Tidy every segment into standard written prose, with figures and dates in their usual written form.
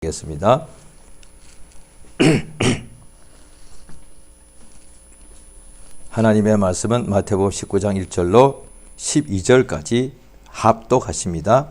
하겠습니다. 하나님의 말씀은 마태복음 19장 1절로 12절까지 합독하십니다.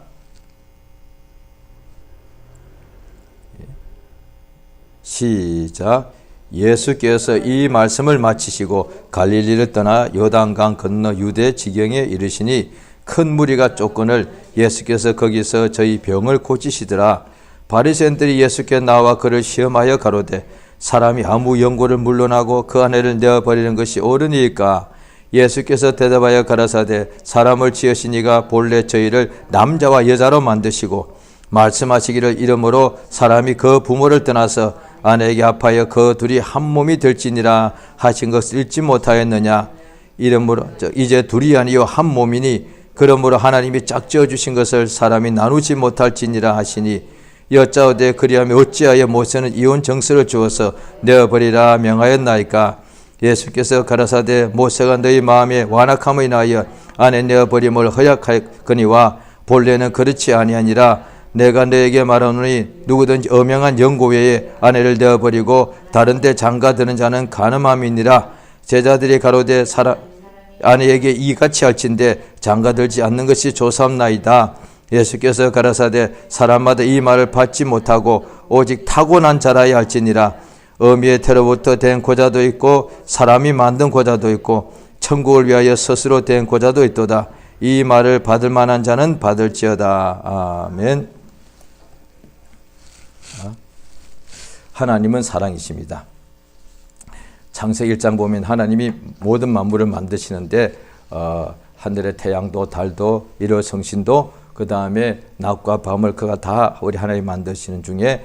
시작. 예수께서 이 말씀을 마치시고 갈릴리를 떠나 요단강 건너 유대 지경에 이르시니 큰 무리가 쫓거늘 예수께서 거기서 저희 병을 고치시더라. 바리새인들이 예수께 나와 그를 시험하여 가로되 사람이 아무 연고를 물러나고 그 아내를 내어버리는 것이 옳으니까? 예수께서 대답하여 가라사대 사람을 지으시니가 본래 저희를 남자와 여자로 만드시고 말씀하시기를 이러므로 사람이 그 부모를 떠나서 아내에게 합하여 그 둘이 한 몸이 될지니라 하신 것을 읽지 못하였느냐? 이러므로 이제 둘이 아니요 한 몸이니 그러므로 하나님이 짝지어 주신 것을 사람이 나누지 못할지니라 하시니 여짜오되 그리하면 어찌하여 모세는 이혼 정서를 주어서 내어버리라 명하였나이까? 예수께서 가라사대 모세가 너희 마음에 완악함을 인하여 아내 내어버림을 허약하거니와 본래는 그렇지 아니하니라. 내가 너에게 말하노니 누구든지 엄명한 연고 외에 아내를 내어버리고 다른 데 장가드는 자는 간음함이니라. 제자들이 가로되 아내에게 이같이 할진대 장가들지 않는 것이 좋사옵나이다. 예수께서 가라사대 사람마다 이 말을 받지 못하고 오직 타고난 자라야 할지니라. 어미의 태로부터 된 고자도 있고 사람이 만든 고자도 있고 천국을 위하여 스스로 된 고자도 있도다. 이 말을 받을 만한 자는 받을지어다. 아멘. 하나님은 사랑이십니다. 창세기 1장 보면 하나님이 모든 만물을 만드시는데 하늘의 태양도 달도 일월성신도 그 다음에 낮과 밤을 그가 다 우리 하나님 만드시는 중에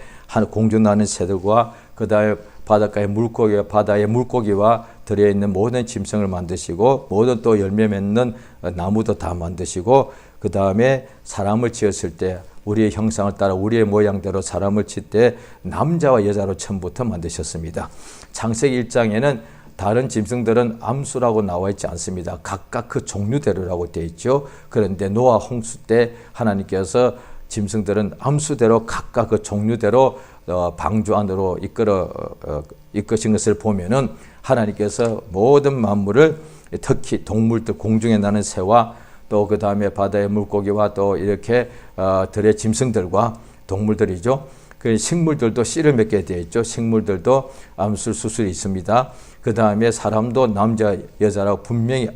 공중 나는 새들과 그 다음에 바닷가의 물고기와 바다의 물고기와 들에 있는 모든 짐승을 만드시고 모든 또 열매 맺는 나무도 다 만드시고 그 다음에 사람을 지었을 때 우리의 형상을 따라 우리의 모양대로 사람을 칠 때 남자와 여자로 처음부터 만드셨습니다. 창세기 1장에는 다른 짐승들은 암수라고 나와 있지 않습니다. 각각 그 종류대로라고 되어 있죠. 그런데 노아 홍수 때 하나님께서 짐승들은 암수대로 각각 그 종류대로 방주 안으로 이끄신 것을 보면은 하나님께서 모든 만물을 특히 동물들 공중에 나는 새와 또 그 다음에 바다의 물고기와 또 이렇게 들의 짐승들과 동물들이죠. 그 식물들도 씨를 맺게 되어 있죠. 식물들도 암술 수술이 있습니다. 그 다음에 사람도 남자 여자라고 분명히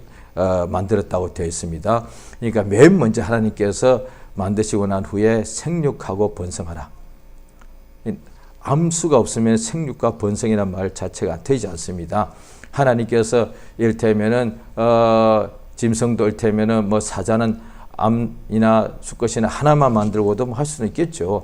만들었다고 되어 있습니다. 그러니까 맨 먼저 하나님께서 만드시고 난 후에 생육하고 번성하라. 암수가 없으면 생육과 번성이라는 말 자체가 되지 않습니다. 하나님께서 이를테면은 짐승도 이를테면은 뭐 사자는 암이나 수컷이나 하나만 만들고도 뭐 할 수는 있겠죠.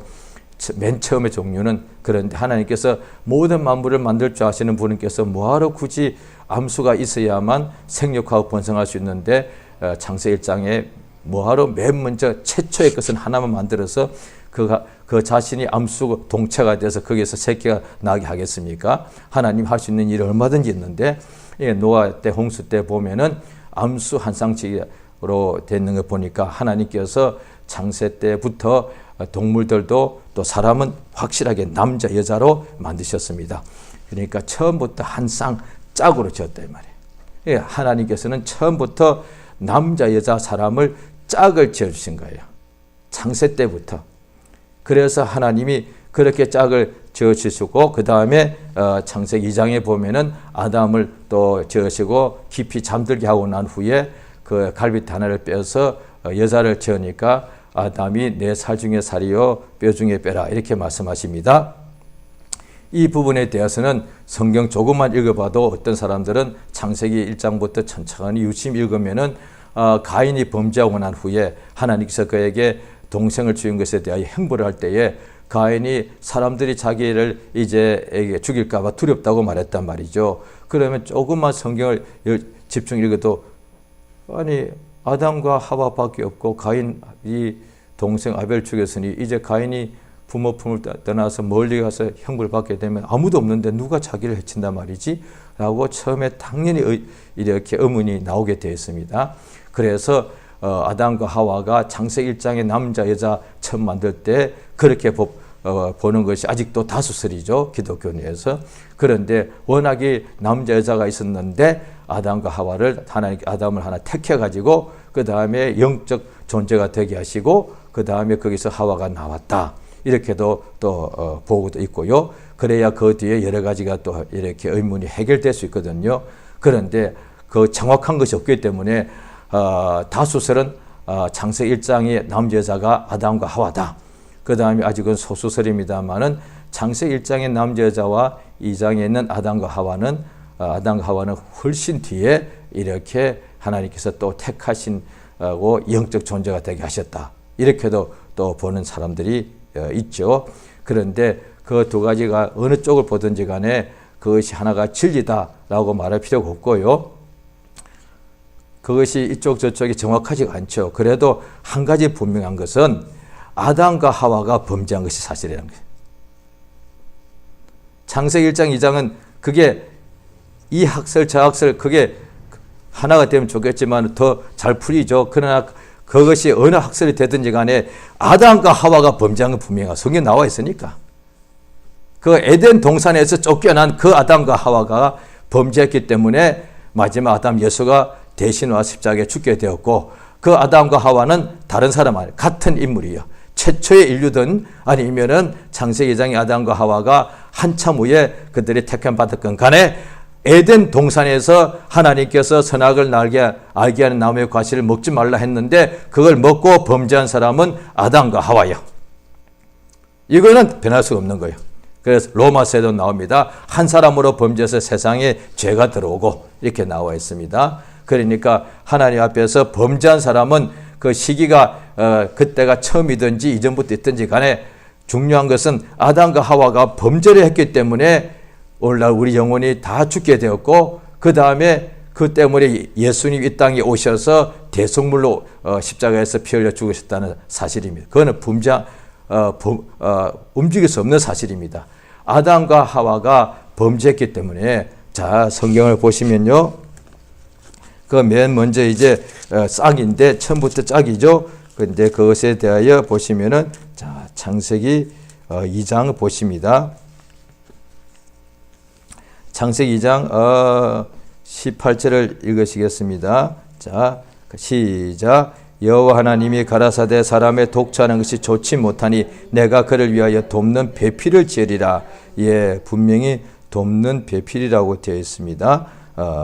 맨 처음의 종류는. 그런데 하나님께서 모든 만물을 만들 줄 아시는 분께서 뭐하러 굳이 암수가 있어야만 생육하고 번성할 수 있는데 창세기 1장에 뭐하러 맨 먼저 최초의 것은 하나만 만들어서 그 자신이 암수 동체가 돼서 거기에서 새끼가 나게 하겠습니까? 하나님 할 수 있는 일이 얼마든지 있는데 노아 때 홍수 때 보면은 암수 한 쌍씩으로 되는 거 보니까 하나님께서 창세 때부터 동물들도 또 사람은 확실하게 남자 여자로 만드셨습니다. 그러니까 처음부터 한 쌍 짝으로 지었다 이 말이에요. 하나님께서는 처음부터 남자 여자 사람을 짝을 지어주신 거예요. 창세 때부터. 그래서 하나님이 그렇게 짝을 지어주시고 그 다음에 창세기 2장에 보면은 아담을 또 지으시고 깊이 잠들게 하고 난 후에 그 갈빗 하나를 빼서 여자를 지으니까 아담이 내 살 중에 살이요 뼈 중에 뼈라 이렇게 말씀하십니다. 이 부분에 대해서는 성경 조금만 읽어봐도 어떤 사람들은 창세기 1장부터 천천히 유심히 읽으면은 가인이 범죄하고 난 후에 하나님께서 그에게 동생을 주인 것에 대하여 형벌을 할 때에 가인이 사람들이 자기를 이제 죽일까 봐 두렵다고 말했단 말이죠. 그러면 조금만 성경을 집중 읽어도 아니 아담과 하와밖에 없고 가인이 동생 아벨 죽였으니 이제 가인이 부모 품을 떠나서 멀리 가서 형벌 받게 되면 아무도 없는데 누가 자기를 해친단 말이지? 라고 처음에 당연히 이렇게 의문이 나오게 되었습니다. 그래서 아담과 하와가 창세기 1장에 남자 여자 처음 만들 때 그렇게 보는 것이 아직도 다수설이죠. 기독교 내에서. 그런데 워낙에 남자 여자가 있었는데 아담과 하와를 아담을 하나 택해 가지고 그 다음에 영적 존재가 되게 하시고 그 다음에 거기서 하와가 나왔다. 이렇게도 또 보고도 있고요. 그래야 그 뒤에 여러 가지가 또 이렇게 의문이 해결될 수 있거든요. 그런데 그 정확한 것이 없기 때문에 다수설은 창세기 1장의 남자 여자가 아담과 하와다. 그 다음에 아직은 소수설입니다만은 창세기 1장의 남자 여자와 2장에 있는 아담과 하와는 훨씬 뒤에 이렇게 하나님께서 또 택하신 영적 존재가 되게 하셨다. 이렇게도 또 보는 사람들이 있죠. 그런데 그 두 가지가 어느 쪽을 보든지 간에 그것이 하나가 진리다라고 말할 필요가 없고요. 그것이 이쪽 저쪽이 정확하지가 않죠. 그래도 한 가지 분명한 것은 아담과 하와가 범죄한 것이 사실이라는 거예요. 창세기 1장 2장은 그게 이 학설 저 학설 그게 하나가 되면 좋겠지만 더 잘 풀이죠. 그러나 그것이 어느 학설이 되든지 간에 아담과 하와가 범죄한 건 분명해요. 성경에 나와 있으니까. 그 에덴 동산에서 쫓겨난 그 아담과 하와가 범죄했기 때문에 마지막 아담 예수가 대신 와 십자가에 죽게 되었고 그 아담과 하와는 다른 사람 아니에요. 같은 인물이에요. 최초의 인류든 아니면은 창세기 2장의 아담과 하와가 한참 후에 그들이 택함 받았건 간에 에덴 동산에서 하나님께서 선악을 알게 하는 나무의 과실을 먹지 말라 했는데 그걸 먹고 범죄한 사람은 아담과 하와예요. 이거는 변할 수가 없는 거예요. 그래서 로마서에도 나옵니다. 한 사람으로 범죄해서 세상에 죄가 들어오고 이렇게 나와 있습니다. 그러니까 하나님 앞에서 범죄한 사람은 그 시기가 그때가 처음이든지 이전부터 있든지 간에 중요한 것은 아담과 하와가 범죄를 했기 때문에 오늘날 우리 영혼이 다 죽게 되었고 그 다음에 그 때문에 예수님이 이 땅에 오셔서 대속물로 십자가에서 피 흘려 죽으셨다는 사실입니다. 그거는 움직일 수 없는 사실입니다. 아담과 하와가 범죄했기 때문에 자 성경을 보시면요. 그 맨 먼저 이제 짝인데 처음부터 짝이죠. 근데 그것에 대하여 보시면은 자 창세기 2장 보십니다. 창세기 2장 18절을 읽으시겠습니다. 자 시작. 여호와 하나님이 가라사대 사람의 독처하는 것이 좋지 못하니 내가 그를 위하여 돕는 배필을 지으리라. 예, 분명히 돕는 배필이라고 되어 있습니다.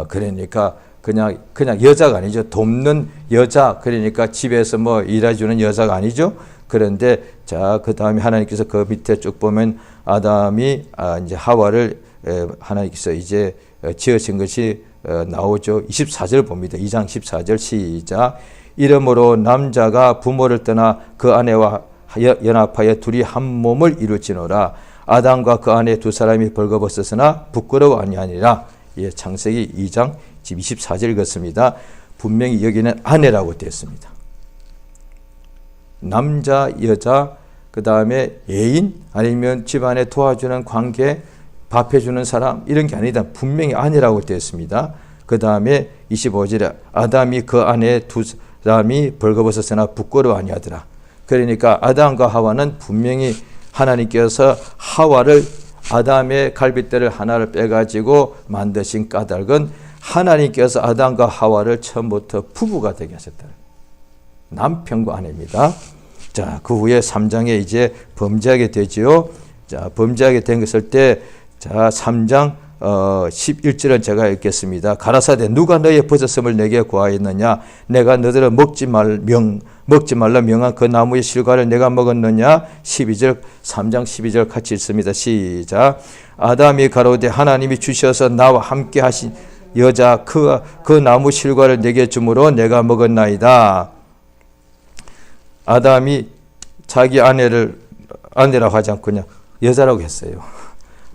그러니까 그냥 여자가 아니죠. 돕는 여자. 그러니까 집에서 뭐 일해주는 여자가 아니죠. 그런데 자, 그 다음에 하나님께서 그 밑에 쭉 보면 아담이 이제 하와를 하나님께서 이제 지으신 것이 나오죠. 24절 봅니다. 2장 14절 시작. 이러므로 남자가 부모를 떠나 그 아내와 연합하여 둘이 한 몸을 이룰지노라. 아담과 그 아내 두 사람이 벌거벗었으나 부끄러워 아니하니라. 예, 창세기 2장 24절 읽었습니다. 분명히 여기는 아내라고 되어 있습니다. 남자, 여자, 그 다음에 애인 아니면 집안에 도와주는 관계, 밥해주는 사람 이런 게 아니다. 분명히 아내라고 되어 있습니다. 그 다음에 25절에 아담이 그 아내 두 사람이 벌거벗었으나 부끄러워 아니하더라. 그러니까 아담과 하와는 분명히 하나님께서 하와를 아담의 갈빗대를 하나를 빼가지고 만드신 까닭은 하나님께서 아담과 하와를 처음부터 부부가 되게 하셨다. 남편과 아내입니다. 자, 그 후에 3장에 이제 범죄하게 되지요. 자, 범죄하게 된 것을 때, 자, 3장 11절은 제가 읽겠습니다. 가라사대 누가 너의 벗었음을 내게 구하였느냐? 내가 너희를 먹지 말라 명한 그 나무의 실과를 내가 먹었느냐? 12절 3장 12절 같이 읽습니다. 시작. 아담이 가로되 하나님이 주셔서 나와 함께 하신 여자 그 나무 실과를 내게 주므로 내가 먹었나이다. 아담이 자기 아내라고 하지 않고 그냥 여자라고 했어요.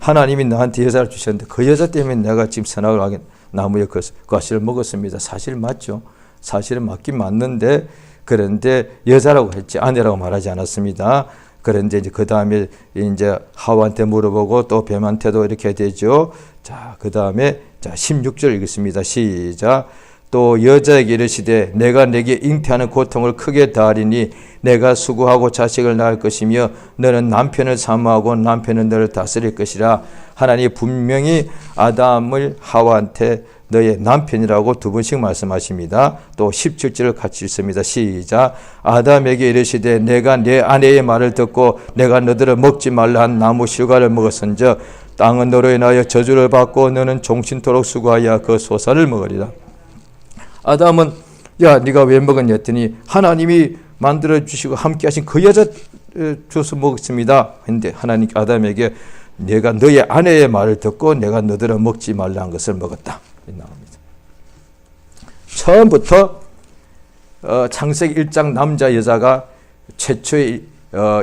하나님이 나한테 여자를 주셨는데 그 여자 때문에 내가 지금 선악을 하게 나무의 그 과실을 먹었습니다. 사실 맞죠. 사실은 맞긴 맞는데 그런데 여자라고 했지 아내라고 말하지 않았습니다. 그런데 이제 그 다음에 이제 하와한테 물어보고 또 뱀한테도 이렇게 되죠. 자, 그 다음에 자 16절 읽겠습니다. 시작. 또 여자에게 이르시되 내가 내게 잉태하는 고통을 크게 다하리니 내가 수고하고 자식을 낳을 것이며 너는 남편을 사모하고 남편은 너를 다스릴 것이라. 하나님이 분명히 아담을 하와한테 너의 남편이라고 두 번씩 말씀하십니다. 또 17절을 같이 읽습니다. 시작. 아담에게 이르시되 내가 내 아내의 말을 듣고 내가 너들을 먹지 말라 한 나무 실과를 먹었은즉 땅은 너로 인하여 저주를 받고 너는 종신토록 수고하여 그 소사를 먹으리라. 아담은 야 네가 왜 먹었냐 했더니 하나님이 만들어 주시고 함께 하신 그 여자 줘서 먹었습니다. 근데 하나님 아담에게 내가 너의 아내의 말을 듣고 내가 너들을 먹지 말라 한 것을 먹었다. 나옵니다. 처음부터 창세기 1장 남자 여자가 최초의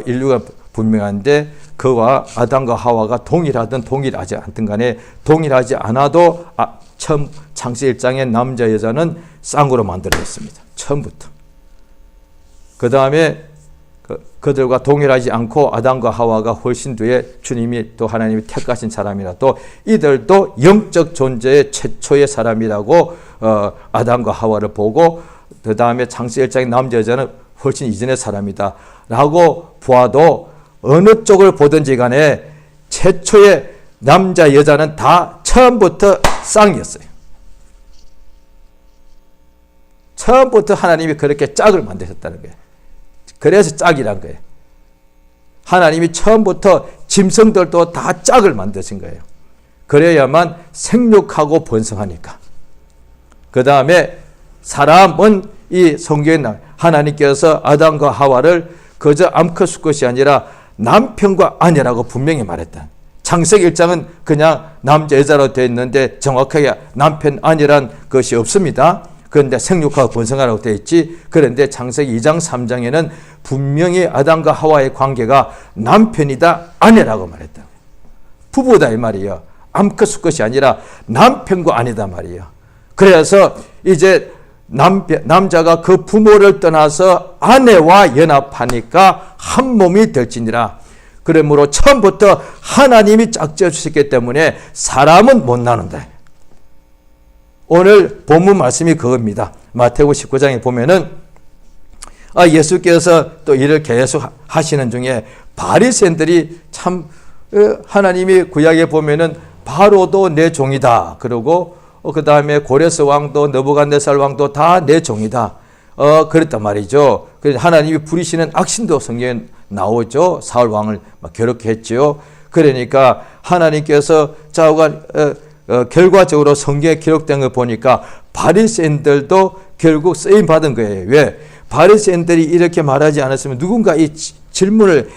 인류가 분명한데 그와 아담과 하와가 동일하든 동일하지 않든 간에 동일하지 않아도 처음 창세기 1장의 남자 여자는 쌍으로 만들어졌습니다. 처음부터. 그 다음에 그들과 동일하지 않고 아담과 하와가 훨씬 뒤에 주님이 또 하나님이 택하신 사람이라 또 이들도 영적 존재의 최초의 사람이라고 아담과 하와를 보고 그 다음에 창세기 1장의 남자 여자는 훨씬 이전의 사람이다 라고 보아도 어느 쪽을 보든지 간에 최초의 남자 여자는 다 처음부터 쌍이었어요. 처음부터 하나님이 그렇게 짝을 만드셨다는 거예요. 그래서 짝이란 거예요. 하나님이 처음부터 짐승들도 다 짝을 만드신 거예요. 그래야만 생육하고 번성하니까. 그 다음에 사람은 이 성경에 하나님께서 아담과 하와를 그저 암컷 수컷이 아니라 남편과 아내라고 분명히 말했다. 창세기 1장은 그냥 남자 여자로 되어 있는데 정확하게 남편 아내란 것이 없습니다. 그런데 생육하고 번성하라고 되어 있지. 그런데 창세기 2장 3장에는 분명히 아담과 하와의 관계가 남편이다 아내라고 말했다. 부부다 이 말이에요. 암컷 수컷이 아니라 남편과 아내다 말이에요. 그래서 이제 남자가 그 부모를 떠나서 아내와 연합하니까 한 몸이 될지니라. 그러므로 처음부터 하나님이 짝지어 주셨기 때문에 사람은 못 나눈다. 오늘 본문 말씀이 그겁니다. 마태복음 19장에 보면은 예수께서 또 일을 계속 하시는 중에 바리새인들이 참 하나님이 구약에 보면은 바로도 내 종이다. 그러고 그 다음에 고레스 왕도 느부갓네살 왕도 다 내 종이다. 그랬단 말이죠. 하나님이 부리시는 악신도 성경에 나오죠. 사울 왕을 막 괴롭게 했죠. 그러니까 하나님께서 좌우간 결과적으로 성경에 기록된 걸 보니까 바리새인들도 결국 쓰임 받은 거예요. 왜? 바리새인들이 이렇게 말하지 않았으면 누군가 이 질문을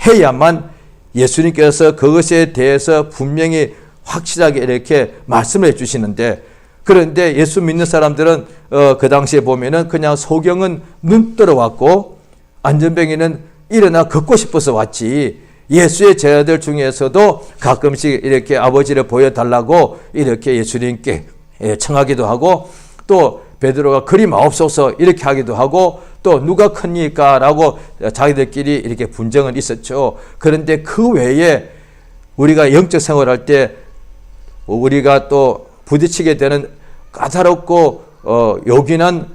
해야만 예수님께서 그것에 대해서 분명히 확실하게 이렇게 말씀을 해 주시는데, 그런데 예수 믿는 사람들은 그 당시에 보면은 그냥 소경은 눈 뜨러 왔고 안전뱅이는 일어나 걷고 싶어서 왔지. 예수의 제자들 중에서도 가끔씩 이렇게 아버지를 보여달라고 이렇게 예수님께 청하기도 하고, 또 베드로가 그리 마옵소서 이렇게 하기도 하고, 또 누가 큽니까라고 자기들끼리 이렇게 분쟁은 있었죠. 그런데 그 외에 우리가 영적 생활할 때 우리가 또 부딪히게 되는 까다롭고 요긴한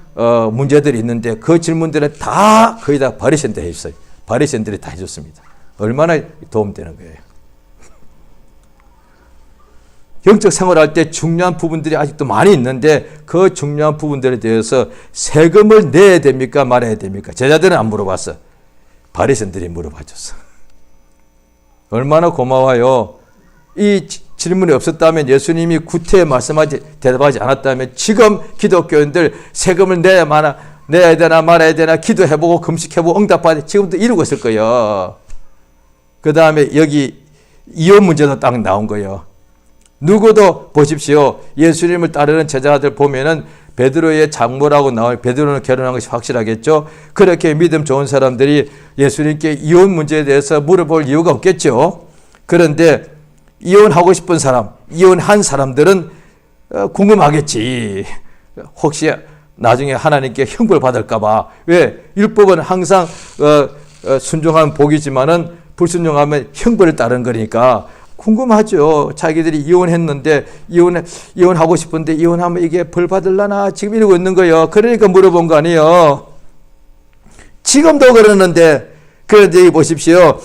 문제들이 있는데 그 질문들은 다 거의 다 바리새인들이 했어요. 바리새인들이 다 해줬습니다. 얼마나 도움되는 거예요. 영적 생활할 때 중요한 부분들이 아직도 많이 있는데 그 중요한 부분들에 대해서 세금을 내야 됩니까 말아야 됩니까? 제자들은 안 물어봤어. 바리새인들이 물어봐줬어. 얼마나 고마워요. 이 질문이 없었다면, 예수님이 구태에 대답하지 않았다면 지금 기독교인들 세금을 내야 되나 말아야 되나 기도해보고 금식해보고 응답받아 지금도 이루고 있을 거예요. 그 다음에 여기 이혼 문제도 딱 나온 거예요. 누구도 보십시오. 예수님을 따르는 제자들 보면은 베드로의 장모라고 나와요. 베드로는 결혼한 것이 확실하겠죠. 그렇게 믿음 좋은 사람들이 예수님께 이혼 문제에 대해서 물어볼 이유가 없겠죠. 그런데 이혼하고 싶은 사람, 이혼한 사람들은 궁금하겠지. 혹시 나중에 하나님께 형벌 받을까 봐. 왜? 율법은 항상 순종하면 복이지만은 불순종하면 형벌을 따른 거니까 궁금하죠. 자기들이 이혼했는데 이혼하고 싶은데 이혼하면 이게 벌 받을라나 지금 이러고 있는 거예요. 그러니까 물어본 거 아니에요. 지금도 그러는데 그런데 보십시오.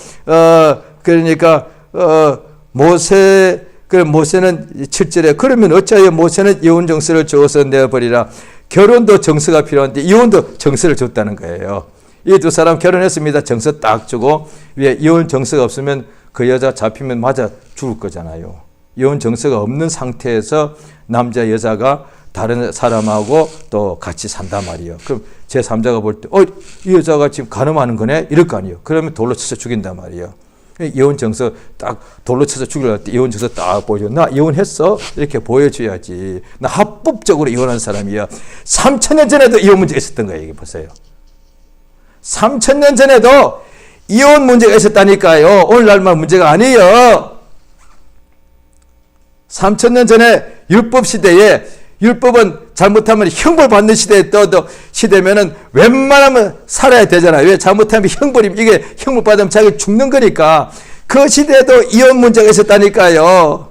그러니까 모세는 7절에 그러면 어찌하여 모세는 이혼 정서를 주어서 내어버리라. 결혼도 정서가 필요한데 이혼도 정서를 줬다는 거예요. 이 두 사람 결혼했습니다. 정서 딱 주고 왜 이혼 정서가 없으면 그 여자 잡히면 맞아 죽을 거잖아요. 이혼 정서가 없는 상태에서 남자 여자가 다른 사람하고 또 같이 산단 말이에요. 그럼 제3자가 볼 때 이 여자가 지금 간음하는 거네? 이럴 거 아니에요. 그러면 돌로 쳐서 죽인단 말이에요. 이혼 정서 딱 돌로 쳐서 죽이려고 때 이혼 정서 딱 보여줘. 나 이혼했어? 이렇게 보여줘야지. 나 합법적으로 이혼한 사람이야. 3,000년 전에도 이혼 문제가 있었던 거예요. 이게 보세요. 3,000년 전에도 이혼 문제가 있었다니까요. 오늘날만 문제가 아니에요. 3,000년 전에 율법 시대에 율법은 잘못하면 형벌 받는 시대에 시대면은 웬만하면 살아야 되잖아요. 왜 잘못하면 형벌이 이게 형벌 받으면 자기 죽는 거니까 그 시대에도 이혼 문제가 있었다니까요.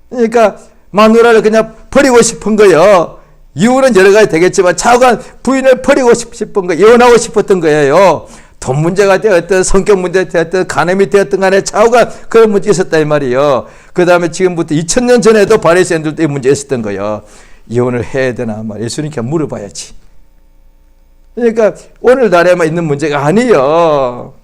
그러니까 마누라를 그냥 버리고 싶은 거예요. 이유는 여러 가지 되겠지만 자관 부인을 버리고 싶은 거, 이혼하고 싶었던 거예요. 돈 문제가 되었든 성격 문제가 되었든 간음이 되었든 간에 좌우간 그런 문제 있었다 이 말이에요. 그 다음에 지금부터 2000년 전에도 바리새인들도 이 문제 있었던 거예요. 이혼을 해야 되나 말 예수님께 물어봐야지. 그러니까 오늘날에만 있는 문제가 아니에요.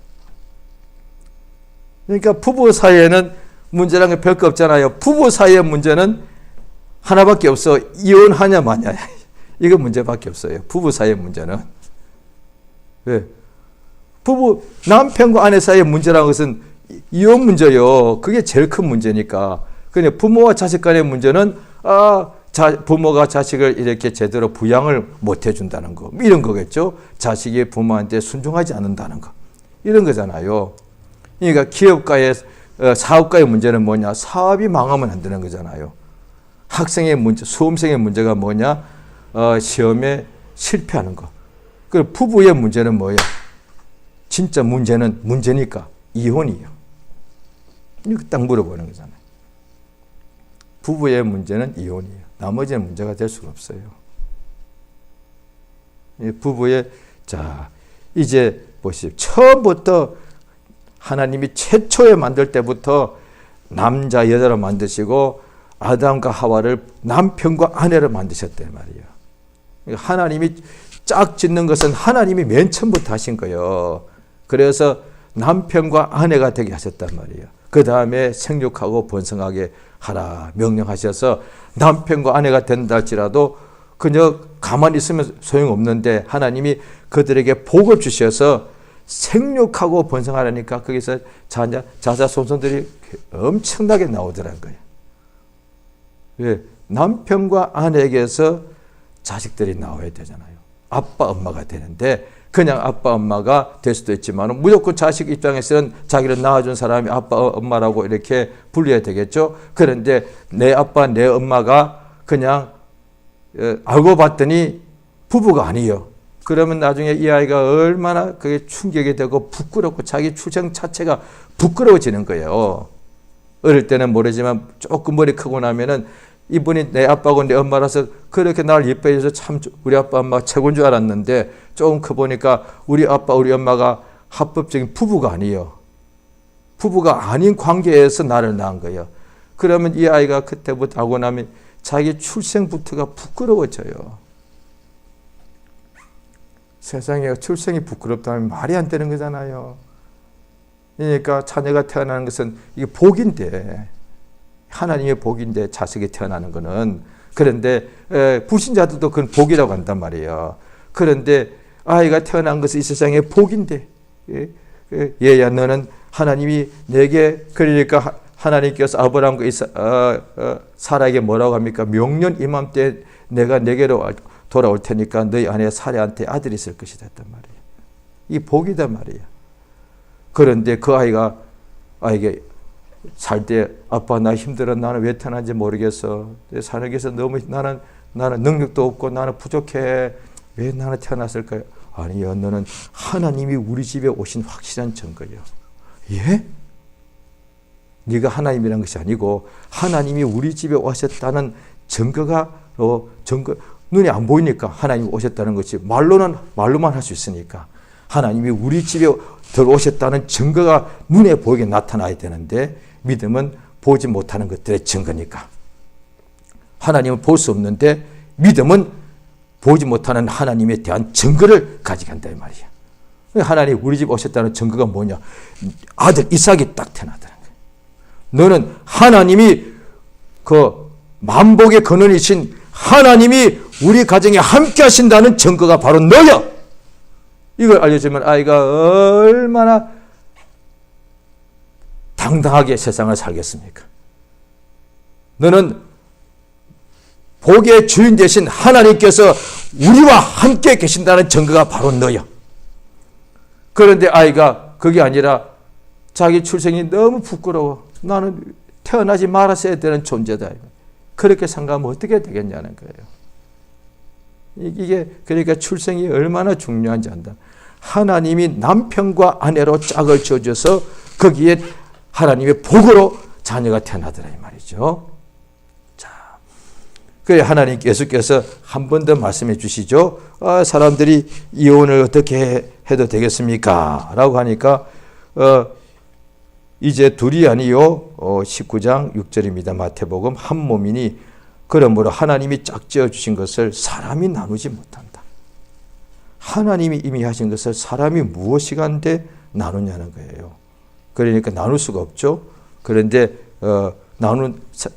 그러니까 부부 사이에는 문제라는 게 별거 없잖아요. 부부 사이의 문제는 하나밖에 없어. 이혼하냐 마냐. 이거 문제밖에 없어요. 부부 사이의 문제는. 왜? 부부 남편과 아내 사이의 문제라는 것은 이혼 문제요. 그게 제일 큰 문제니까. 그냥 부모와 자식 간의 문제는 부모가 자식을 이렇게 제대로 부양을 못 해준다는 거. 이런 거겠죠. 자식이 부모한테 순종하지 않는다는 거. 이런 거잖아요. 그러니까 기업가의 사업가의 문제는 뭐냐? 사업이 망하면 안 되는 거잖아요. 학생의 문제, 수험생의 문제가 뭐냐? 시험에 실패하는 거. 그리고 부부의 문제는 뭐예요? 진짜 문제는 문제니까 이혼이에요. 이거 딱 물어보는 거잖아요. 부부의 문제는 이혼이에요. 나머지는 문제가 될 수가 없어요. 부부의 이제 보십시오. 처음부터 하나님이 최초에 만들 때부터 남자 여자로 만드시고 아담과 하와를 남편과 아내로 만드셨단 말이에요. 하나님이 짝 짓는 것은 하나님이 맨 처음부터 하신 거예요. 그래서 남편과 아내가 되게 하셨단 말이에요. 그 다음에 생육하고 번성하게 하라 명령하셔서 남편과 아내가 된다 할지라도 그저 가만히 있으면 소용없는데 하나님이 그들에게 복을 주셔서 생육하고 번성하라니까 거기서 자자손손들이 엄청나게 나오더라는 거예요. 왜? 남편과 아내에게서 자식들이 나와야 되잖아요. 아빠 엄마가 되는데 그냥 아빠 엄마가 될 수도 있지만 무조건 자식 입장에서는 자기를 낳아준 사람이 아빠 엄마라고 이렇게 불려야 되겠죠. 그런데 내 아빠 내 엄마가 그냥 알고 봤더니 부부가 아니에요. 그러면 나중에 이 아이가 얼마나 그게 충격이 되고 부끄럽고 자기 출생 자체가 부끄러워지는 거예요. 어릴 때는 모르지만 조금 머리 크고 나면은 이분이 내 아빠고 내 엄마라서 그렇게 나를 예뻐해줘서 참 우리 아빠 엄마 최고인 줄 알았는데 조금 커보니까 우리 아빠 우리 엄마가 합법적인 부부가 아니에요. 부부가 아닌 관계에서 나를 낳은 거예요. 그러면 이 아이가 그때부터 하고 나면 자기 출생부터가 부끄러워져요. 세상에 출생이 부끄럽다면 말이 안 되는 거잖아요. 그러니까 자녀가 태어나는 것은 이게 복인데 하나님의 복인데 자식이 태어나는 것은 그런데 불신자들도 그건 복이라고 한단 말이에요. 그런데 아이가 태어난 것은 이 세상의 복인데 얘야 너는 하나님이 내게 그러니까 하나님께서 아브라함과 사라에게 뭐라고 합니까? 명년 이맘때 내가 내게로 돌아올 테니까 너희 아내 사라한테 아들이 있을 것이다 했단 말이에요. 이 복이단 말이에요. 그런데 그 아이에게 살 때 아빠 나 힘들어 나는 왜 태어난지 모르겠어. 사는 게서 너무 나는 능력도 없고 나는 부족해. 왜 나는 태어났을까요? 아니요 너는 하나님이 우리 집에 오신 확실한 증거예요. 예? 네가 하나님이란 것이 아니고 하나님이 우리 집에 오셨다는 증거가 눈에 안 보이니까 하나님이 오셨다는 것이 말로만 할 수 있으니까 하나님이 우리 집에 들어오셨다는 증거가 눈에 보이게 나타나야 되는데 믿음은 보지 못하는 것들의 증거니까 하나님은 볼 수 없는데 믿음은 보지 못하는 하나님에 대한 증거를 가지게 한다 이 말이야. 하나님 우리 집 오셨다는 증거가 뭐냐? 아들 이삭이 딱 태어나더라는 거야. 너는 하나님이 그 만복의 근원이신 하나님이 우리 가정에 함께 하신다는 증거가 바로 너야. 이걸 알려주면 아이가 얼마나 당당하게 세상을 살겠습니까? 너는 복의 주인 되신 하나님께서 우리와 함께 계신다는 증거가 바로 너야. 그런데 아이가 그게 아니라 자기 출생이 너무 부끄러워. 나는 태어나지 말았어야 되는 존재다. 그렇게 생각하면 어떻게 되겠냐는 거예요. 이게 그러니까 출생이 얼마나 중요한지 안다. 하나님이 남편과 아내로 짝을 지어줘서 거기에 하나님의 복으로 자녀가 태어나더라 이 말이죠. 자, 그래 하나님 예수께서 한 번 더 말씀해 주시죠. 사람들이 이혼을 어떻게 해도 되겠습니까? 라고 하니까 이제 둘이 아니요 19장 6절입니다. 마태복음 한 몸이니 그러므로 하나님이 짝지어 주신 것을 사람이 나누지 못한다. 하나님이 이미 하신 것을 사람이 무엇이간데 나누냐는 거예요. 그러니까 나눌 수가 없죠. 그런데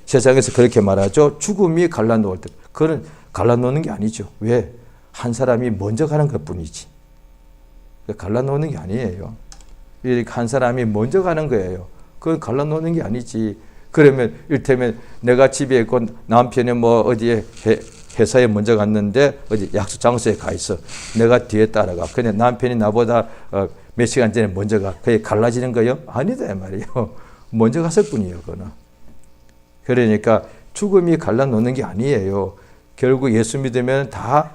세상에서 그렇게 말하죠. 죽음이 갈라놓을 때. 그건 갈라놓는 게 아니죠. 왜? 한 사람이 먼저 가는 것뿐이지. 갈라놓는 게 아니에요. 이렇게 한 사람이 먼저 가는 거예요. 그건 갈라놓는 게 아니지. 그러면 이를테면 내가 집에 있고 남편이 뭐 어디에 회사에 먼저 갔는데 어디 약속 장소에 가 있어. 내가 뒤에 따라가. 근데 남편이 나보다 몇 시간 전에 먼저 가. 그게 갈라지는 거예요? 아니다 이 말이에요. 먼저 갔을 뿐이에요. 그거는. 그러니까 죽음이 갈라놓는 게 아니에요. 결국 예수 믿으면 다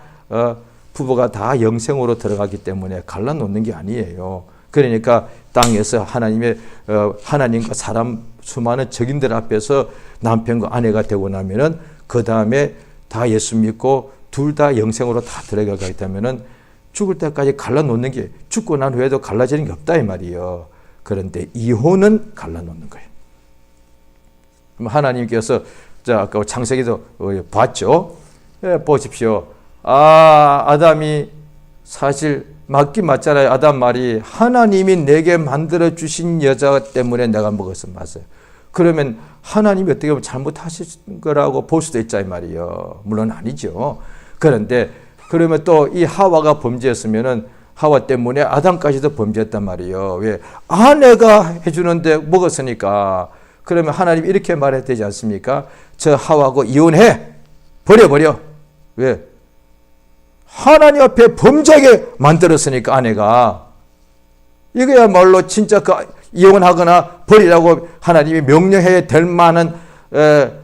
부부가 다 영생으로 들어가기 때문에 갈라놓는 게 아니에요. 그러니까 땅에서 하나님과 사람 수많은 적인들 앞에서 남편과 아내가 되고 나면은 그 다음에 다 예수 믿고 둘 다 영생으로 다 들어가게 있다면은 죽을 때까지 갈라놓는 게 죽고 난 후에도 갈라지는 게 없다 이 말이에요. 그런데 이혼은 갈라놓는 거예요. 그럼 하나님께서 아까 창세기도 봤죠. 보십시오. 아담이 사실 맞긴 맞잖아요. 아담 말이 하나님이 내게 만들어 주신 여자 때문에 내가 먹어서 맞아요. 그러면 하나님이 어떻게 보면 잘못하신 거라고 볼 수도 있자 이 말이에요. 물론 아니죠. 그런데 그러면 또 이 하와가 범죄했으면은 하와 때문에 아담까지도 범죄했단 말이에요. 왜? 아내가 해주는데 먹었으니까. 그러면 하나님이 이렇게 말해야 되지 않습니까? 저 하와하고 이혼해. 버려버려. 왜? 하나님 앞에 범죄하게 만들었으니까 아내가. 이거야말로 진짜 이혼하거나 버리라고 하나님이 명령해야 될 만한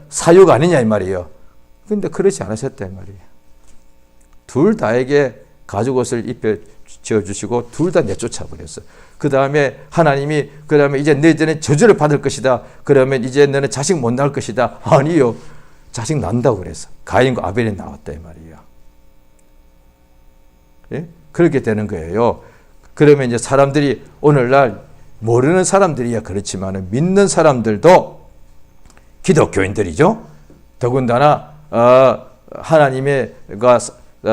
사유가 아니냐 이 말이에요. 그런데 그렇지 않으셨다 이 말이에요. 둘 다에게 가죽 옷을 입혀 지어주시고 둘 다 내쫓아 버렸어. 그 다음에 하나님이 그다음에 이제 너희들은 저주를 받을 것이다. 그러면 이제 너는 자식 못 낳을 것이다. 아니요. 자식 난다고 그랬어. 가인과 아벨이 나왔다 이 말이에요. 예? 그렇게 되는 거예요. 그러면 이제 사람들이 오늘날 모르는 사람들이야 그렇지만 믿는 사람들도 기독교인들이죠. 더군다나 하나님의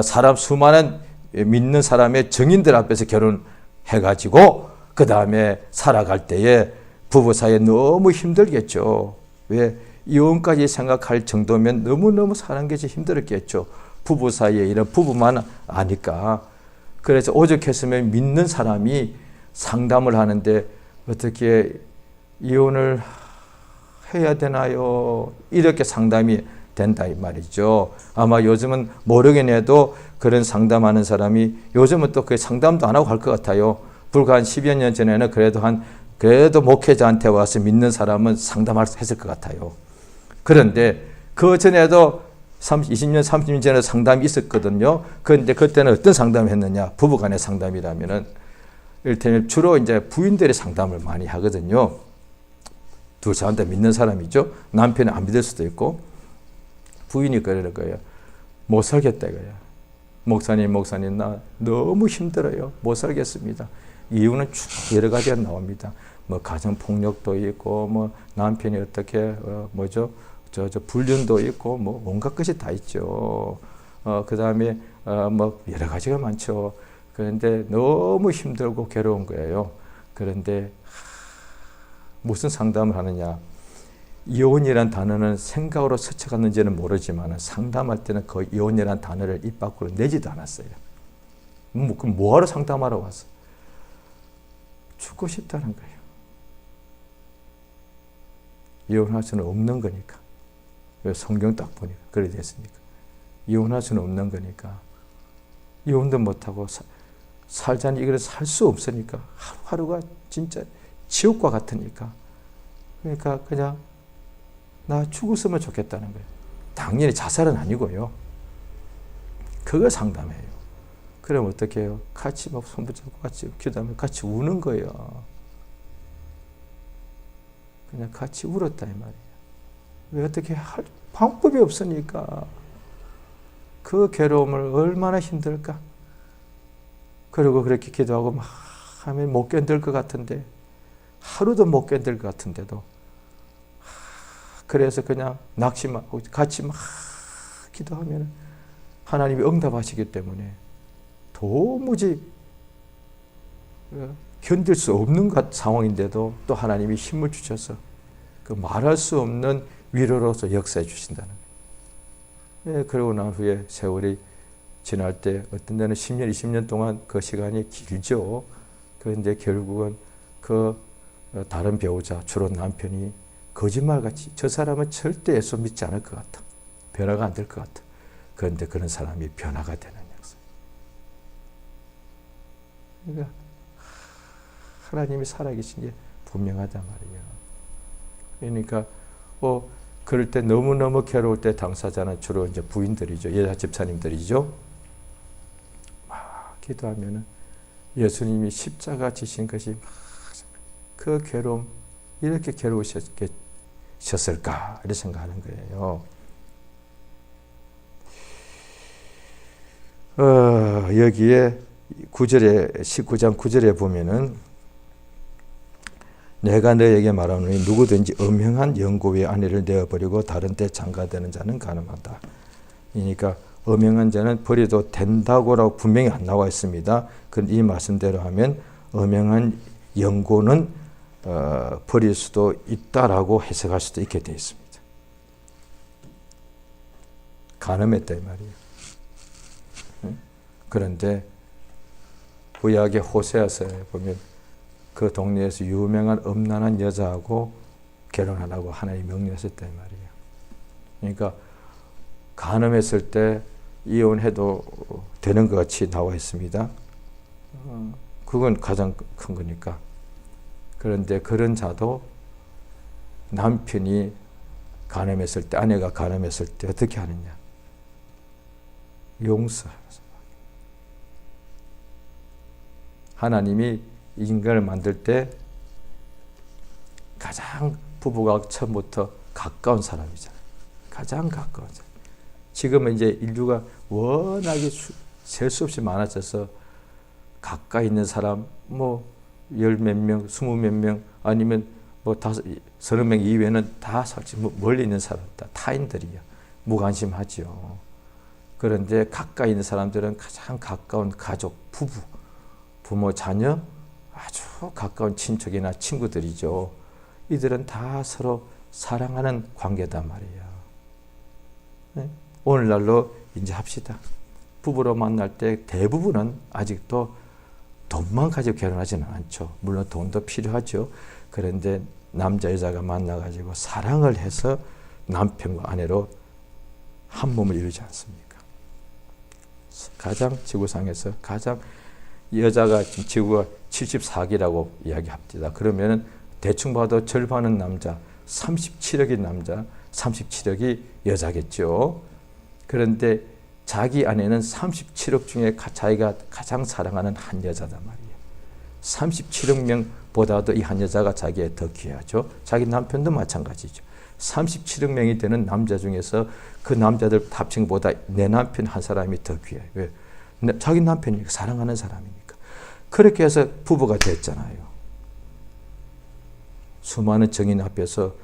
사람 수많은 믿는 사람의 증인들 앞에서 결혼해가지고 그 다음에 살아갈 때에 부부 사이에 너무 힘들겠죠. 왜? 이혼까지 생각할 정도면 너무너무 사는 것이 힘들었겠죠. 부부 사이에 이런 부부만 아니까. 그래서 오죽했으면 믿는 사람이 상담을 하는데 어떻게 이혼을 해야 되나요? 이렇게 상담이 된다 이 말이죠. 아마 요즘은 모르긴 해도 그런 상담하는 사람이 요즘은 또 그 상담도 안 하고 할 것 같아요. 불과 한 10여 년 전에는 그래도 목회자한테 와서 믿는 사람은 상담했을 것 같아요. 그런데 그 전에도 20년, 30년 전에 상담이 있었거든요. 그런데 그때는 어떤 상담을 했느냐? 부부간의 상담이라면은, 이를테면 주로 이제 부인들의 상담을 많이 하거든요. 두 사람 다 믿는 사람이죠. 남편이 안 믿을 수도 있고. 부인이 그러는 거예요. 못 살겠다 이거야. 목사님 나 너무 힘들어요. 못 살겠습니다. 이유는 쭉 여러 가지가 나옵니다. 뭐 가정 폭력도 있고 뭐 남편이 어떻게 저 불륜도 있고 뭐 온갖 것이 다 있죠. 그다음에 뭐 여러 가지가 많죠. 그런데 너무 힘들고 괴로운 거예요. 그런데 무슨 상담을 하느냐? 이혼이란 단어는 생각으로 스쳐갔는지는 모르지만 상담할 때는 그 이혼이란 단어를 입 밖으로 내지도 않았어요. 그럼 뭐하러 상담하러 왔어? 죽고 싶다는 거예요. 이혼할 수는 없는 거니까. 왜 성경 딱 보니까 그래 됐습니까? 이혼할 수는 없는 거니까. 이혼도 못하고 살자니 이걸 살 수 없으니까 하루하루가 진짜 지옥과 같으니까. 그러니까 그냥 나 죽었으면 좋겠다는 거예요. 당연히 자살은 아니고요. 그걸 상담해요. 그럼 어떻게 해요? 같이 막 손 붙잡고 같이 기도하면 같이 우는 거예요. 그냥 같이 울었다 이 말이에요. 왜 어떻게 할 방법이 없으니까. 그 괴로움을 얼마나 힘들까? 그리고 그렇게 기도하고 막 하면 못 견딜 것 같은데 하루도 못 견딜 것 같은데도 그래서 그냥 낙심하고 같이 막 기도하면 하나님이 응답하시기 때문에 도무지 견딜 수 없는 상황인데도 또 하나님이 힘을 주셔서 그 말할 수 없는 위로로서 역사해 주신다는 거예요. 네, 그러고 난 후에 세월이 지날 때 어떤 데는 10년, 20년 동안 그 시간이 길죠. 그런데 결국은 그 다른 배우자, 주로 남편이 거짓말같이 저 사람은 절대 예수 믿지 않을 것 같아. 변화가 안 될 것 같아. 그런데 그런 사람이 변화가 되는 역사. 그러니까 하나님이 살아계신 게 분명하단 말이에요. 그러니까 그럴 때 너무너무 괴로울 때 당사자는 주로 이제 부인들이죠. 여자 집사님들이죠. 막 기도하면은 예수님이 십자가 지신 것이 그 괴로움, 이렇게 괴로우셨을까 이렇게 생각하는 거예요. 여기에 19장 9절에 보면은 내가 너에게 말하노니 누구든지 음행한 영고의 아내를 내어버리고 다른 데 장가드는 자는 가늠하다. 그러니까 음행한 자는 버려도 된다고라고 분명히 안 나와 있습니다. 이 말씀대로 하면 음행한 영고는 버릴 수도 있다라고 해석할 수도 있게 되어 있습니다. 가늠했다 이 말이에요. 그런데 구약의 호세아서에 보면 그 동네에서 유명한 음란한 여자하고 결혼하라고 하나님이 명령하셨다 이 말이에요. 그러니까 간음했을 때 이혼해도 되는 것 같이 나와 있습니다. 그건 가장 큰 거니까. 그런데 그런 자도 남편이 간음했을 때, 아내가 간음했을 때 어떻게 하느냐? 용서하면서. 하나님이 인간을 만들 때 가장 부부가 처음부터 가까운 사람이잖아요. 가장 가까운 사람. 지금은 이제 인류가 워낙에 셀 수 없이 많아져서 가까이 있는 사람, 열 몇 명, 20 몇 명, 아니면 서너 명 이외에는 다 사실 멀리 있는 사람, 다 타인들이야. 무관심하죠. 그런데 가까이 있는 사람들은 가장 가까운 가족, 부모, 자녀, 아주 가까운 친척이나 친구들이죠. 이들은 다 서로 사랑하는 관계단 말이에요. 네? 오늘날로 이제 합시다. 부부로 만날 때 대부분은 아직도 돈만 가지고 결혼하지는 않죠. 물론 돈도 필요하죠. 그런데 남자 여자가 만나가지고 사랑을 해서 남편과 아내로 한 몸을 이루지 않습니까? 가장 지구상에서 가장 여자가 지구가 74기라고 이야기합니다. 그러면은 대충 봐도 절반은 남자, 37억인 남자, 37억이 여자겠죠. 그런데 자기 아내는 37억 중에 자기가 가장 사랑하는 한 여자단 말이에요. 37억 명 보다도 이 한 여자가 자기에 더 귀하죠. 자기 남편도 마찬가지죠. 37억 명이 되는 남자 중에서 그 남자들 합친보다 내 남편 한 사람이 더 귀해요. 왜? 자기 남편이니까, 사랑하는 사람이니까. 그렇게 해서 부부가 됐잖아요. 수많은 정인 앞에서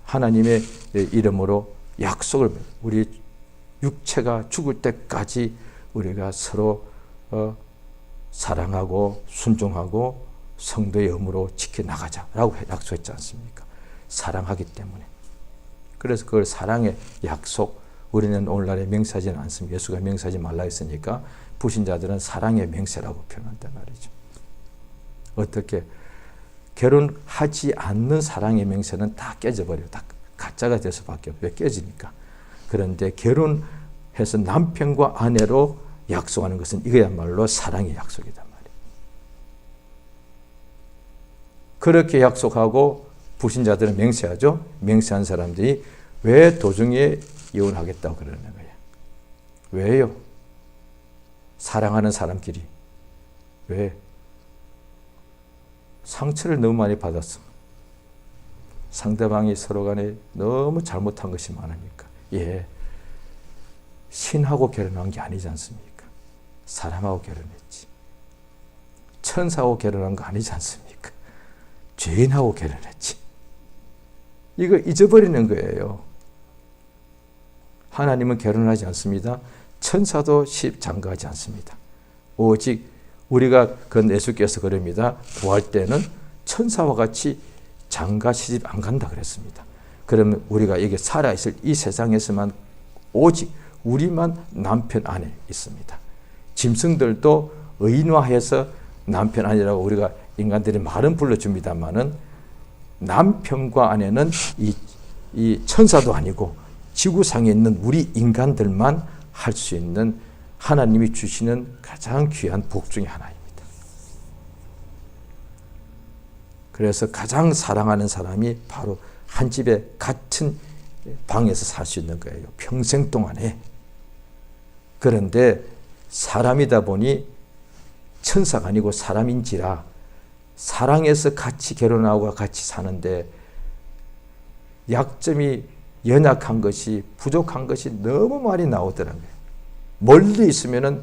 하나님의 이름으로 약속을, 우리 육체가 죽을 때까지 우리가 서로 사랑하고 순종하고 성도의 의무로 지켜나가자라고 약속했지 않습니까? 사랑하기 때문에. 그래서 그걸 사랑의 약속, 우리는 오늘날에 맹세하지는 않습니다. 예수가 맹세하지 말라 했으니까 불신자들은 사랑의 맹세라고 표현한단 말이죠. 어떻게? 결혼하지 않는 사랑의 맹세는 다 깨져버려요. 다 가짜가 될 수밖에 없어요. 왜? 깨지니까. 그런데 결혼해서 남편과 아내로 약속하는 것은 이거야말로 사랑의 약속이단 말이에요. 그렇게 약속하고 불신자들은 맹세하죠. 맹세한 사람들이 왜 도중에 이혼하겠다고 그러는 거예요? 왜요? 사랑하는 사람끼리. 왜? 상처를 너무 많이 받았어. 상대방이 서로 간에 너무 잘못한 것이 많으니까. 예. 신하고 결혼한 게 아니지 않습니까? 사람하고 결혼했지. 천사하고 결혼한 거 아니지 않습니까? 죄인하고 결혼했지. 이거 잊어버리는 거예요. 하나님은 결혼하지 않습니다. 천사도 시집 장가하지 않습니다. 오직 우리가 그 예수께서 그럽니다. 구할 때는 천사와 같이 장가 시집 안 간다 그랬습니다. 그러면 우리가 여기 살아있을 이 세상에서만 오직 우리만 남편 안에 있습니다. 짐승들도 의인화해서 남편 아니라고 우리가 인간들이 말은 불러줍니다만은 남편과 아내는 이 천사도 아니고 지구상에 있는 우리 인간들만 할 수 있는 하나님이 주시는 가장 귀한 복 중에 하나입니다. 그래서 가장 사랑하는 사람이 바로 한 집에 같은 방에서 살 수 있는 거예요. 평생 동안에. 그런데 사람이다 보니 천사가 아니고 사람인지라 사랑해서 같이 결혼하고 같이 사는데 약점이 연약한 것이, 부족한 것이 너무 많이 나오더라고요. 멀리 있으면은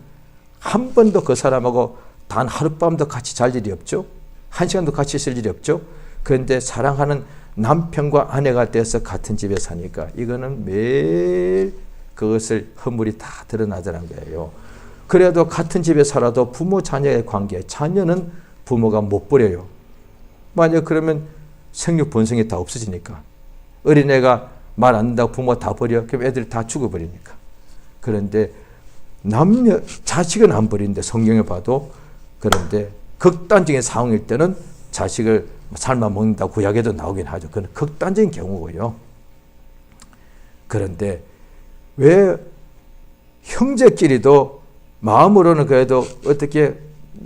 한 번도 그 사람하고 단 하룻밤도 같이 잘 일이 없죠. 한 시간도 같이 있을 일이 없죠. 그런데 사랑하는 남편과 아내가 돼서 같은 집에 사니까 이거는 매일 그것을 허물이 다 드러나더란 거예요. 그래도 같은 집에 살아도 부모 자녀의 관계, 자녀는 부모가 못 버려요. 만약 그러면 생육 본성이 다 없어지니까. 어린애가 말 안 듣는다고 부모 다 버려. 그럼 애들이 다 죽어버리니까. 그런데 자식은 안 버리는데 성경에 봐도. 그런데 극단적인 상황일 때는 자식을 삶아 먹는다 구약에도 나오긴 하죠. 그건 극단적인 경우고요. 그런데 왜 형제끼리도 마음으로는 그래도 어떻게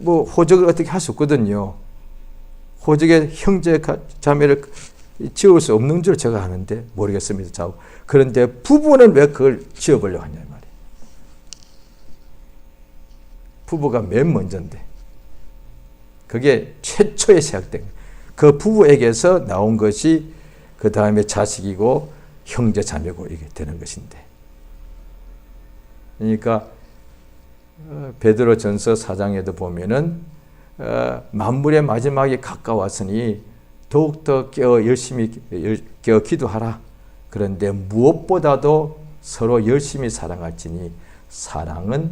호적을 어떻게 할 수 없거든요. 호적의 형제 자매를 지을 수 없는 줄 제가 아는데 모르겠습니다. 그런데 부부는 왜 그걸 지어보려고 하냐 말이에요. 부부가 맨 먼저인데 그게 최초에 시작된 거예요. 그 부부에게서 나온 것이 그 다음에 자식이고 형제 자매고 이게 되는 것인데. 그러니까 베드로전서 4장에도 보면은 만물의 마지막이 가까웠으니 더욱더 열심히 기도하라. 그런데 무엇보다도 서로 열심히 사랑할지니 사랑은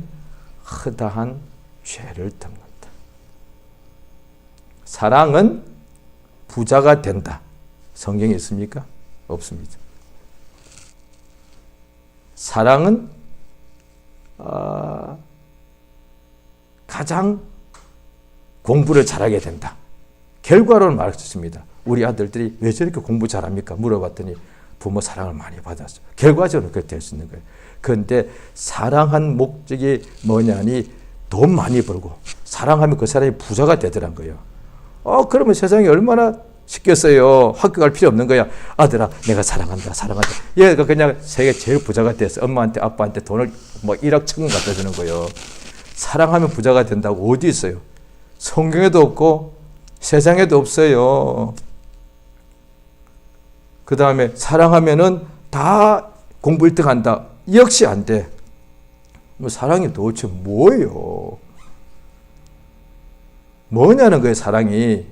허다한 죄를 덮는다. 사랑은 부자가 된다. 성경에 있습니까? 없습니다. 사랑은 가장 공부를 잘하게 된다. 결과로는 말했습니다. 우리 아들들이 왜 저렇게 공부 잘합니까? 물어봤더니 부모 사랑을 많이 받았어. 결과적으로 그렇게 될 수 있는 거예요. 그런데 사랑한 목적이 뭐냐니 돈 많이 벌고 사랑하면 그 사람이 부자가 되더란 거예요. 그러면 세상이 얼마나 쉽겠어요. 학교 갈 필요 없는 거야. 아들아, 내가 사랑한다, 사랑한다. 얘가 그냥 세계 제일 부자가 됐어. 엄마한테, 아빠한테 돈을 1억 1,000원 갖다 주는 거예요. 사랑하면 부자가 된다고 어디 있어요? 성경에도 없고 세상에도 없어요. 그 다음에 사랑하면은 다 공부 1등 한다. 역시 안 돼. 뭐 사랑이 도대체 뭐예요? 뭐냐는 거예요, 사랑이.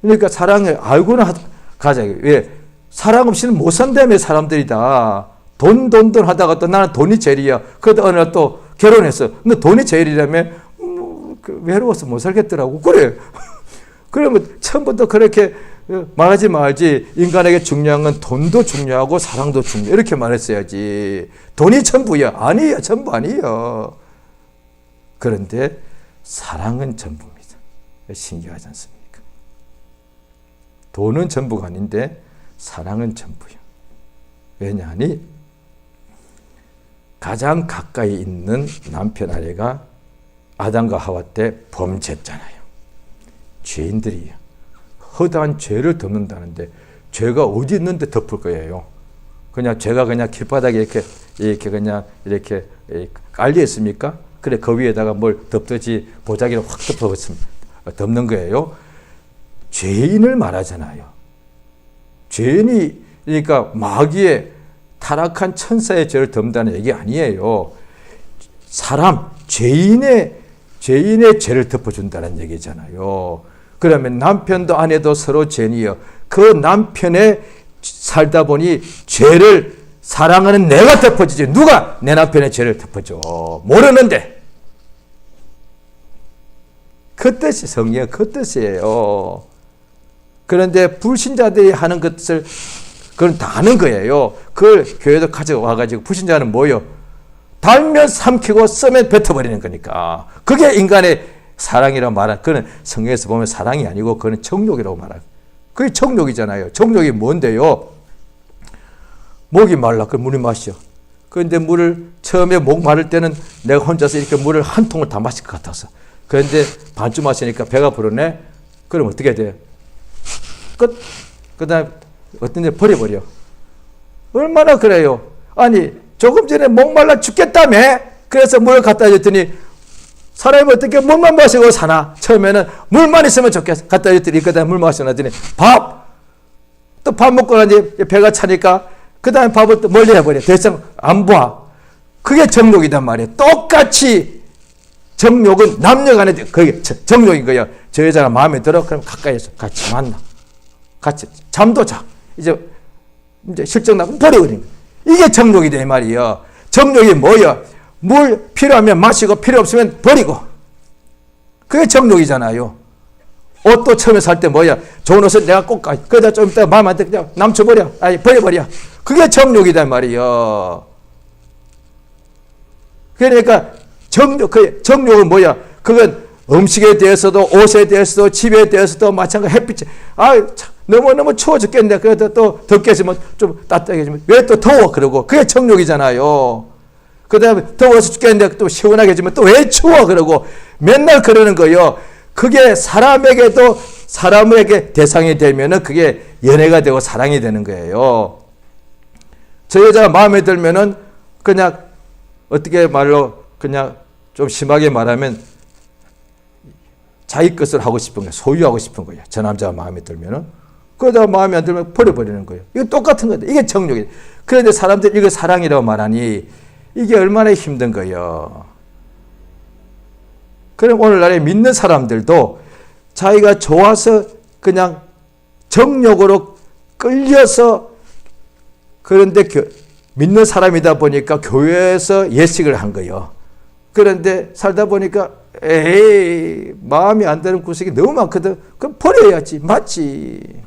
그러니까 사랑을 알고는 가자. 왜? 사랑 없이는 못 산다며, 사람들이 다. 돈 하다가 또 나는 돈이 제일이야. 그러다 어느 날 또 결혼했어. 근데 돈이 제일이라며, 외로워서 못 살겠더라고. 그래. 그러면 처음부터 그렇게 말하지 말지. 인간에게 중요한 건 돈도 중요하고 사랑도 중요해. 이렇게 말했어야지. 돈이 전부야. 아니에요. 전부 아니에요. 그런데 사랑은 전부입니다. 신기하지 않습니까? 돈은 전부가 아닌데 사랑은 전부요. 왜냐하니 가장 가까이 있는 남편 아내가 아담과 하와 때 범죄했잖아요. 죄인들이에요. 허다한 죄를 덮는다는데 죄가 어디 있는데 덮을 거예요. 그냥 죄가 그냥 길바닥에 이렇게 깔려 있습니까? 그래, 그 위에다가 뭘 덮듯이 보자기를 확 덮는 거예요. 죄인을 말하잖아요. 죄인이, 그러니까 마귀의 타락한 천사의 죄를 덮는다는 얘기 아니에요. 사람, 죄인의 죄를 덮어준다는 얘기잖아요. 그러면 남편도 아내도 서로 죄인이요. 그 남편의 살다 보니 죄를 사랑하는 내가 덮어주지. 누가 내 남편의 죄를 덮어줘? 모르는데. 그 뜻이 성경, 그 뜻이에요. 그런데 불신자들이 하는 것을 그건 다 아는 거예요. 그걸 교회도 가져와가지고 불신자는 뭐요? 달면 삼키고 쓰면 뱉어버리는 거니까. 그게 인간의 사랑이라고 말하는, 그건 성경에서 보면 사랑이 아니고 그건 정욕이라고 말하는. 그게 정욕이잖아요. 정욕이 뭔데요? 목이 말라. 그 물을 마셔. 그런데 물을 처음에 목 마를 때는 내가 혼자서 이렇게 물을 한 통을 다 마실 것 같아서. 그런데 반쯤 마시니까 배가 부르네. 그럼 어떻게 돼? 끝. 그 다음에 어떤 데 버려버려. 얼마나 그래요? 아니, 조금 전에 목말라 죽겠다며? 그래서 물을 갖다 줬더니 사람이 어떻게 물만 마시고 사나? 처음에는 물만 있으면 좋겠어. 갖다 줬더니 그 다음에 물 마셔놨더니 또 밥 먹고 나니 배가 차니까 그 다음에 밥을 또 멀리 해버려. 더 이상 안 봐. 그게 정욕이단 말이에요. 똑같이 정욕은 남녀 간에 그게 정욕인 거예요. 저 여자가 마음에 들어? 그럼 가까이서 같이 만나. 같이 잠도 자. 이제 실적 나고 버려버리는 거예요. 이게 정욕이다 이 말이에요. 정욕이 뭐예요? 물 필요하면 마시고 필요 없으면 버리고. 그게 정욕이잖아요. 옷도 처음에 살 때 뭐야? 좋은 옷은 내가 꼭 가. 그러다 좀 이따 마음 안 들 그냥 남쳐버려. 아니 버려버려. 그게 정욕이다 말이에요. 그러니까 정욕은 뭐야? 그건 음식에 대해서도 옷에 대해서도 집에 대해서도 마찬가지. 햇빛에 너무너무 추워 죽겠는데 그래도 또 덥게지면 좀 따뜻하게지면 왜 또 더워? 그러고 그게 정욕이잖아요. 그 다음에 더워서 죽겠는데 또 시원하게 해주면 또 왜 추워? 그러고 맨날 그러는 거예요. 그게 사람에게 대상이 되면은 그게 연애가 되고 사랑이 되는 거예요. 저 여자가 마음에 들면은 그냥 어떻게 말로 그냥 좀 심하게 말하면 자기 것을 하고 싶은 거예요. 소유하고 싶은 거예요. 저 남자가 마음에 들면은. 그러다가 마음에 안 들면 버려버리는 거예요. 이거 똑같은 건데. 이게 정욕이에요. 그런데 사람들이 이거 사랑이라고 말하니 이게 얼마나 힘든 거예요. 그럼 오늘날에 믿는 사람들도 자기가 좋아서 그냥 정욕으로 끌려서 그런데 믿는 사람이다 보니까 교회에서 예식을 한 거예요. 그런데 살다 보니까 에이 마음이 안 드는 구석이 너무 많거든. 그럼 버려야지. 맞지.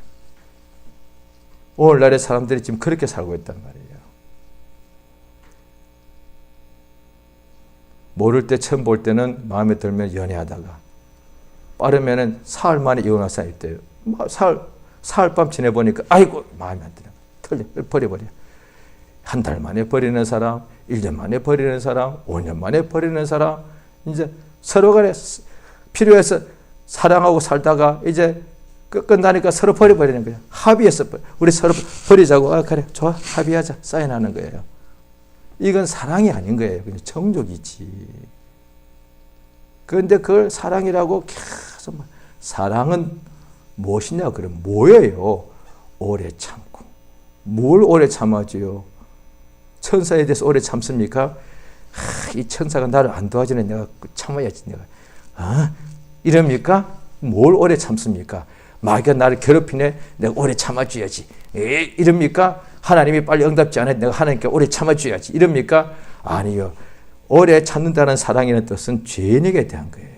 오늘날의 사람들이 지금 그렇게 살고 있단 말이에요. 모를 때 처음 볼 때는 마음에 들면 연애하다가 빠르면은 사흘 만에 이혼할 사람 있대요. 사흘 밤 지내보니까 아이고 마음에 안 들어. 버려버려. 한 달 만에 버리는 사람, 1년 만에 버리는 사람, 5년 만에 버리는 사람. 이제 서로 간에 필요해서 사랑하고 살다가 이제 끝나니까 서로 버려버리는 거예요. 합의해서 우리 서로 버리자고. 그래 좋아 합의하자. 사인하는 거예요. 이건 사랑이 아닌 거예요. 그냥 정욕이지. 그런데 그걸 사랑이라고 계속 사랑은 무엇이냐? 그럼 뭐예요? 오래 참고. 뭘 오래 참아줘요? 천사에 대해서 오래 참습니까? 이 천사가 나를 안 도와주네. 내가 참아야지. 내가. 이럽니까? 뭘 오래 참습니까? 마귀가 나를 괴롭히네. 내가 오래 참아줘야지. 이럽니까? 하나님이 빨리 응답지 않아. 내가 하나님께 오래 참아줘야지. 이럽니까? 아니요. 오래 참는다는 사랑이라는 뜻은 죄인에게 대한 거예요.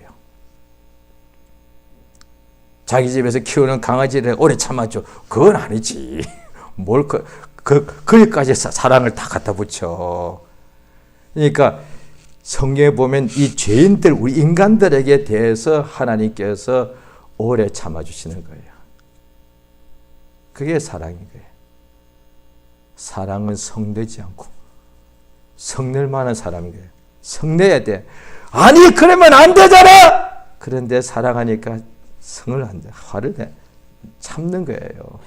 자기 집에서 키우는 강아지를 오래 참아줘. 그건 아니지. 뭘 거기까지 사랑을 다 갖다 붙여. 그러니까 성경에 보면 이 죄인들, 우리 인간들에게 대해서 하나님께서 오래 참아주시는 거예요. 그게 사랑인 거예요. 사랑은 성내지 않고 성낼 만한 사람인 거예요. 성내야 돼. 아니 그러면 안 되잖아. 그런데 사랑하니까 성을 안 돼. 화를 내. 참는 거예요.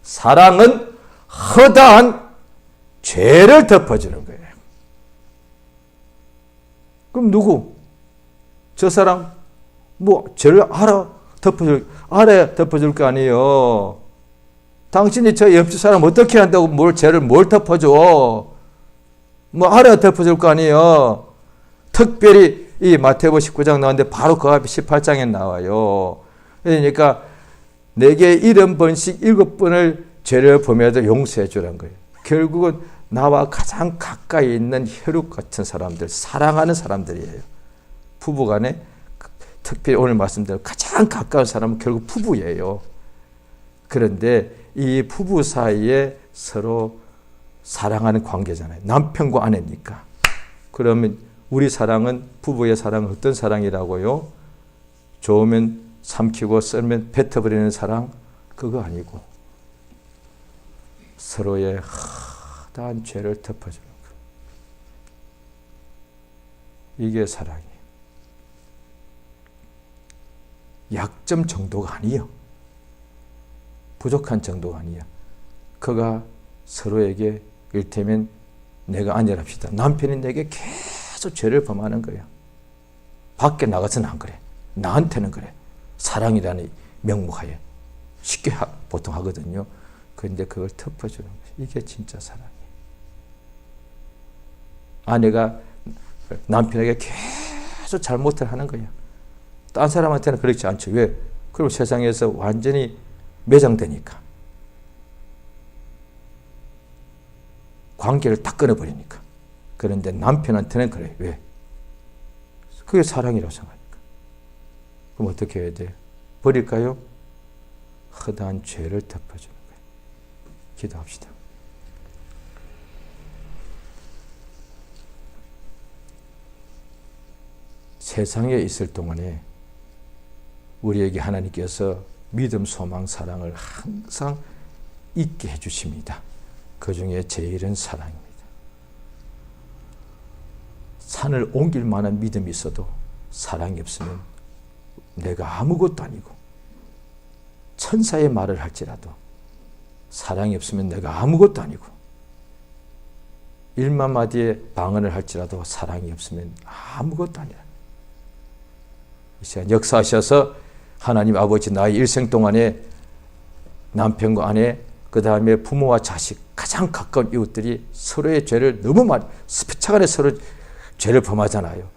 사랑은 허다한 죄를 덮어주는 거예요. 그럼 누구? 저 사람 뭐 죄를 알아야 덮어줄 거 아니에요. 당신이 저 옆집 사람 어떻게 한다고 죄를 덮어줘? 뭐 알아야 덮어줄 거 아니에요. 특별히 이 마태복음 19장 나왔는데 바로 그 앞에 18장에 나와요. 그러니까 내게 70번씩 7번을 죄를 범해도 용서해 주라는 거예요. 결국은 나와 가장 가까이 있는 혈육 같은 사람들, 사랑하는 사람들이에요. 부부간에 특별히 오늘 말씀대로 가장 가까운 사람은 결국 부부예요. 그런데 이 부부 사이에 서로 사랑하는 관계잖아요. 남편과 아내니까. 그러면 우리 사랑은, 부부의 사랑은 어떤 사랑이라고요? 좋으면 삼키고 썰면 뱉어버리는 사랑? 그거 아니고 서로의 허다한 죄를 덮어주는 것. 이게 사랑이에요. 약점 정도가 아니에요. 부족한 정도가 아니야. 그가 서로에게 이를테면 내가 아내랍시다. 남편이 내게 계속 죄를 범하는 거야. 밖에 나가서는 안 그래. 나한테는 그래. 사랑이라는 명목하에 쉽게 보통 하거든요. 그런데 그걸 덮어주는 거야. 이게 진짜 사랑이에요. 아내가 남편에게 계속 잘못을 하는 거야. 딴 사람한테는 그렇지 않죠. 왜? 그럼 세상에서 완전히 매장되니까. 관계를 딱 끊어버리니까. 그런데 남편한테는 그래. 왜? 그게 사랑이라고 생각하니까. 그럼 어떻게 해야 돼? 버릴까요? 허다한 죄를 덮어주는 거예요. 기도합시다. 세상에 있을 동안에 우리에게 하나님께서 믿음, 소망, 사랑을 항상 있게 해주십니다. 그 중에 제일은 사랑입니다. 산을 옮길 만한 믿음이 있어도 사랑이 없으면 내가 아무것도 아니고, 천사의 말을 할지라도 사랑이 없으면 내가 아무것도 아니고, 1만 마디의 방언을 할지라도 사랑이 없으면 아무것도 아니라. 이 시간 역사하셔서 하나님 아버지 나의 일생 동안에 남편과 아내, 그 다음에 부모와 자식, 가장 가까운 이웃들이 서로의 죄를 너무 많이 스피차간에 서로 죄를 범하잖아요.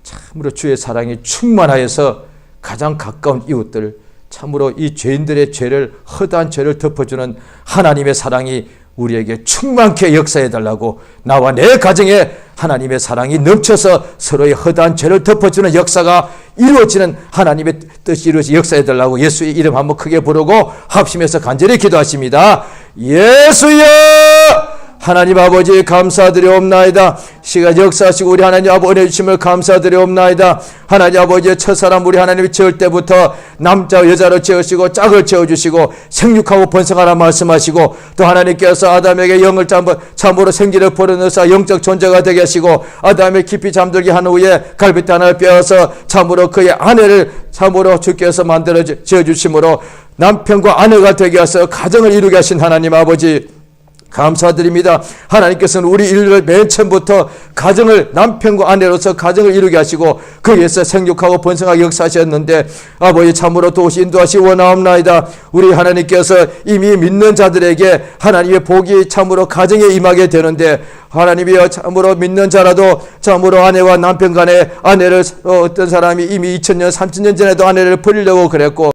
참으로 주의 사랑이 충만하여서 가장 가까운 이웃들, 참으로 이 죄인들의 죄를, 허다한 죄를 덮어주는 하나님의 사랑이 우리에게 충만케 역사해달라고, 나와 내 가정에 하나님의 사랑이 넘쳐서 서로의 허다한 죄를 덮어주는 역사가 이루어지는 하나님의 뜻이 이루어지 역사해달라고 예수의 이름 한번 크게 부르고 합심해서 간절히 기도하십니다. 예수여! 하나님 아버지 감사드리옵나이다. 시간 역사하시고 우리 하나님 아버지 주심을 감사드리옵나이다. 하나님 아버지의 첫사람 우리 하나님이 지을 때부터 남자 여자로 지으시고 짝을 지어주시고 생육하고 번성하라 말씀하시고, 또 하나님께서 아담에게 영을 참으로 생기를 불어넣으사 영적 존재가 되게 하시고, 아담의 깊이 잠들게 한 후에 갈빗대 하나를 빼어서 참으로 그의 아내를 참으로 주께서 만들어 지어주심으로 남편과 아내가 되게 하셔서 가정을 이루게 하신 하나님 아버지, 감사드립니다. 하나님께서는 우리 인류를 맨 처음부터 가정을 남편과 아내로서 가정을 이루게 하시고 거기에서 생육하고 번성하게 역사하셨는데 아버지 참으로 도우시 인도하시 원하옵나이다. 우리 하나님께서 이미 믿는 자들에게 하나님의 복이 참으로 가정에 임하게 되는데 하나님이여 참으로 믿는 자라도 참으로 아내와 남편 간에 아내를 어떤 사람이 이미 2000년 3000년 전에도 아내를 버리려고 그랬고